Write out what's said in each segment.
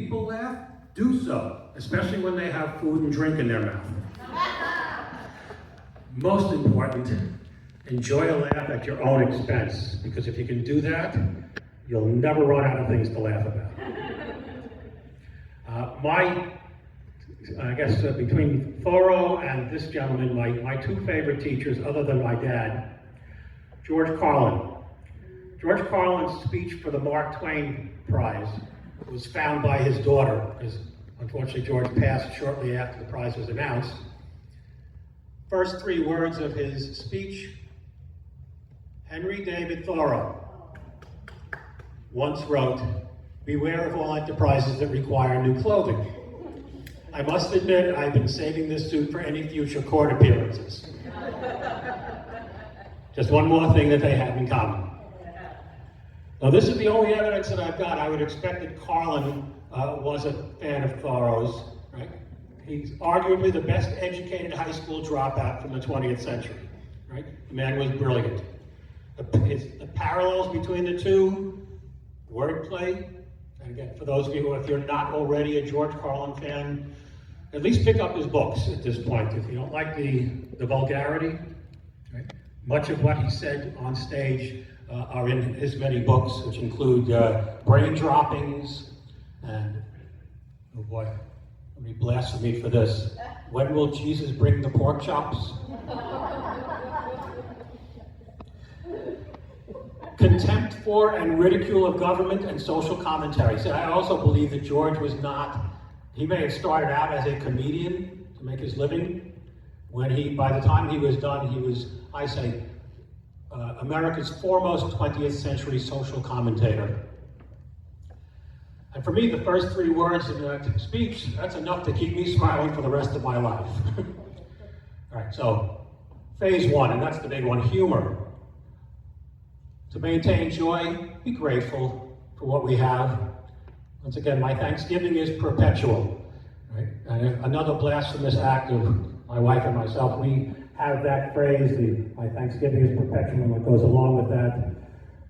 people laugh, do so, especially when they have food and drink in their mouth. Most important, enjoy a laugh at your own expense, because if you can do that, you'll never run out of things to laugh about. Between Thoreau and this gentleman, my two favorite teachers, other than my dad, George Carlin. George Carlin's speech for the Mark Twain Prize was found by his daughter, because unfortunately George passed shortly after the prize was announced. First three words of his speech: Henry David Thoreau once wrote, "Beware of all enterprises that require new clothing. I must admit, I've been saving this suit for any future court appearances." Just one more thing that they have in common. Now, this is the only evidence that I've got. I would expect that Carlin was a fan of Thoreau's, right? He's arguably the best educated high school dropout from the 20th century, right? The man was brilliant. The parallels between the two, wordplay, and again, for those of you, if you're not already a George Carlin fan, at least pick up his books at this point. If you don't like the vulgarity, right? Much of what he said on stage are in his many books, which include Brain Droppings and, oh boy, somebody blasted me for this. When Will Jesus Bring the Pork Chops? Contempt for and ridicule of government and social commentary. So I also believe that George was not, he may have started out as a comedian to make his living. By the time he was done, he was, I say, America's foremost 20th century social commentator. And for me, the first three words in that speech, that's enough to keep me smiling for the rest of my life. All right, so phase one, and that's the big one, humor. To maintain joy, be grateful for what we have. Once again, my Thanksgiving is perpetual. Right? And another blasphemous act of my wife and myself, we have that phrase, my Thanksgiving is perpetual, and what goes along with that,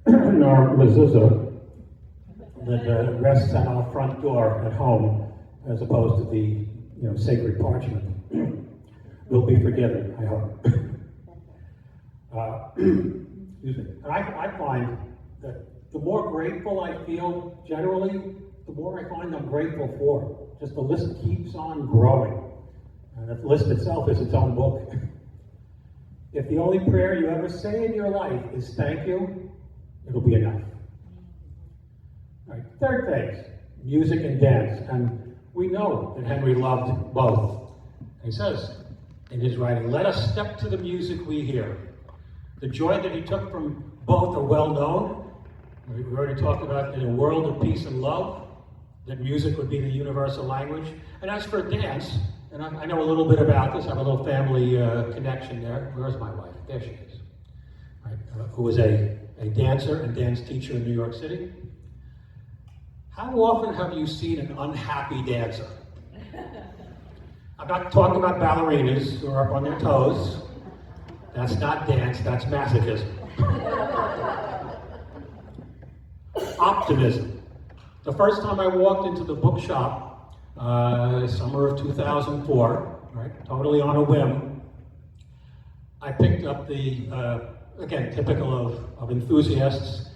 in our mezuzah, that rests on our front door at home, as opposed to the sacred parchment. We'll be forgiven, I hope. Excuse me. And I find that the more grateful I feel generally, the more I find I'm grateful for. Just the list keeps on growing. And the list itself is its own book. If the only prayer you ever say in your life is thank you, it'll be enough. All right, third phase, music and dance. And we know that Henry loved both. He says in his writing, "Let us step to the music we hear." The joy that he took from both are well known. We already talked about in a world of peace and love, that music would be the universal language. And as for dance, and I know a little bit about this, I have a little family connection there. Where's my wife? There she is. Right, who was a dancer and dance teacher in New York City. How often have you seen an unhappy dancer? I'm not talking about ballerinas who are up on their toes. That's not dance, that's masochism. Optimism. The first time I walked into the bookshop, summer of 2004, right, totally on a whim, I picked up again, typical of enthusiasts,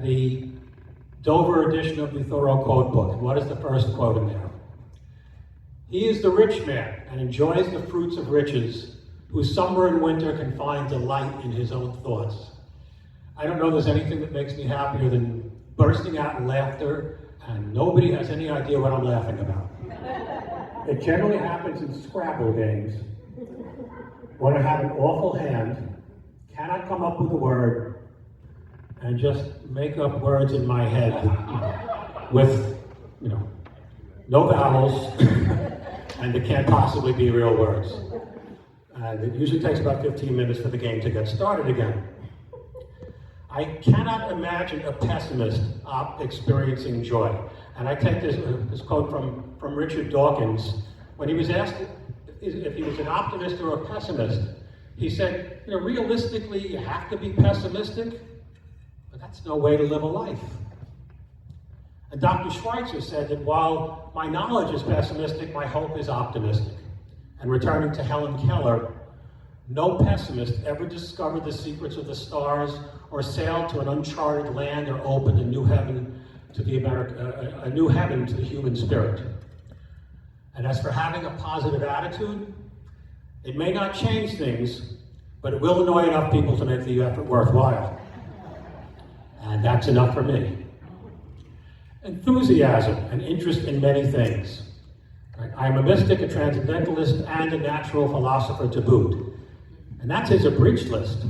the Dover edition of the Thoreau Quote Book. And what is the first quote in there? "He is the rich man and enjoys the fruits of riches, whose summer and winter can find delight in his own thoughts." I don't know there's anything that makes me happier than bursting out in laughter, and nobody has any idea what I'm laughing about. It generally happens in Scrabble games, when I have an awful hand, cannot come up with a word, and just make up words in my head with, no vowels, and it can't possibly be real words. And it usually takes about 15 minutes for the game to get started again. I cannot imagine a pessimist experiencing joy. And I take this quote from Richard Dawkins. When he was asked if he was an optimist or a pessimist, he said, realistically, you have to be pessimistic, but that's no way to live a life. And Dr. Schweitzer said that while my knowledge is pessimistic, my hope is optimistic. And returning to Helen Keller, no pessimist ever discovered the secrets of the stars or sailed to an uncharted land or opened a new heaven to the human spirit. And as for having a positive attitude, it may not change things, but it will annoy enough people to make the effort worthwhile. And that's enough for me. Enthusiasm and interest in many things. Right? I am a mystic, a transcendentalist, and a natural philosopher to boot. And that's his abridged list.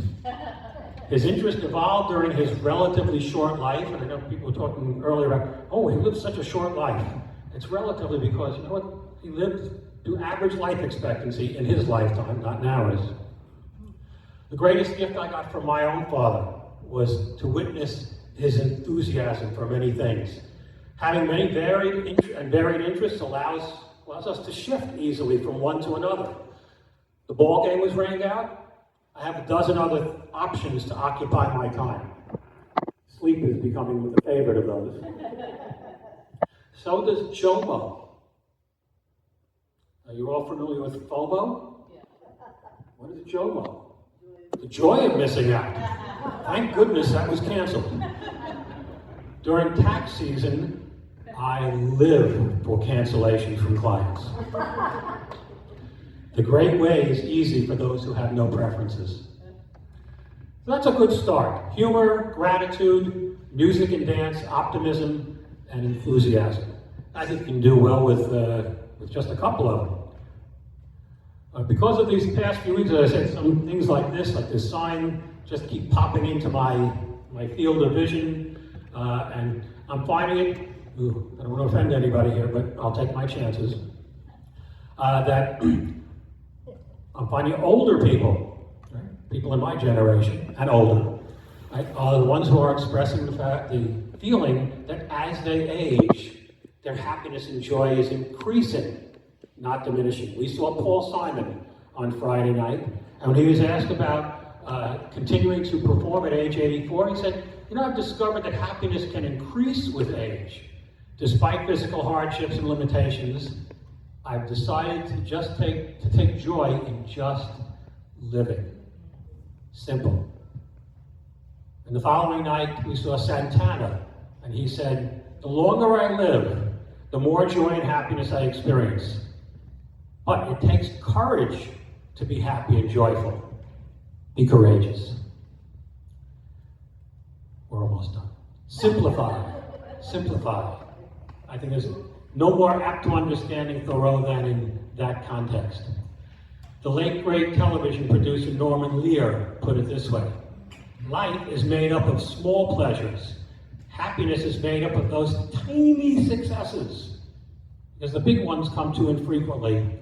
His interest evolved during his relatively short life, and I know people were talking earlier about, oh, he lived such a short life. It's relatively because, you know what, he lived to average life expectancy in his lifetime, not in ours. The greatest gift I got from my own father was to witness his enthusiasm for many things. Having many varied interests allows us to shift easily from one to another. The ball game was rained out. I have a dozen other options to occupy my time. Sleep is becoming the favorite of those. So does JOMO. Are you all familiar with FOMO? What is JOMO? The joy of missing out. Thank goodness that was canceled. During tax season, I live for cancellations from clients. The great way is easy for those who have no preferences. So that's a good start. Humor, gratitude, music and dance, optimism, and enthusiasm. I think you can do well with just a couple of them. Because of these past few weeks, as I said, some things like this sign, just keep popping into my field of vision, and I'm finding it, I don't want to offend anybody here, but I'll take my chances, that I'm finding older people, right? People in my generation and older, right, are the ones who are expressing the feeling that as they age, their happiness and joy is increasing, not diminishing. We saw Paul Simon on Friday night, and when he was asked about continuing to perform at age 84, he said, you know, I've discovered that happiness can increase with age. Despite physical hardships and limitations, I've decided to just take joy in just living. Simple. And the following night, we saw Santana, and he said, the longer I live, the more joy and happiness I experience. But it takes courage to be happy and joyful. Be courageous. We're almost done. Simplify. Simplify. I think there's no more apt to understanding Thoreau than in that context. The late great television producer Norman Lear put it this way: life is made up of small pleasures. Happiness is made up of those tiny successes, because the big ones come too infrequently.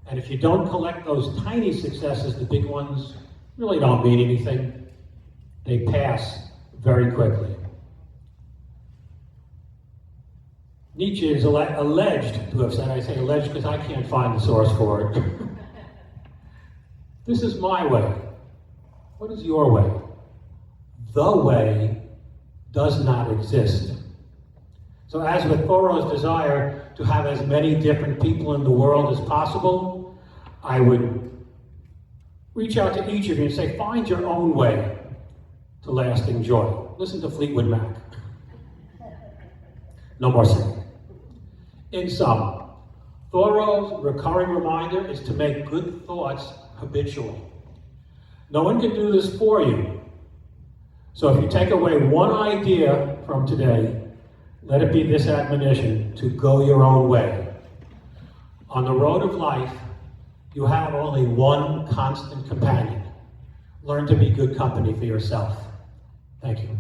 And if you don't collect those tiny successes, the big ones really don't mean anything. They pass very quickly. Nietzsche is alleged to have said, I say alleged because I can't find the source for it. This is my way. What is your way? The way does not exist. So as with Thoreau's desire to have as many different people in the world as possible, I would reach out to each of you and say, find your own way to lasting joy. Listen to Fleetwood Mac. No more singing. In sum, Thoreau's recurring reminder is to make good thoughts habitual. No one can do this for you. So if you take away one idea from today, let it be this admonition to go your own way. On the road of life, you have only one constant companion. Learn to be good company for yourself. Thank you.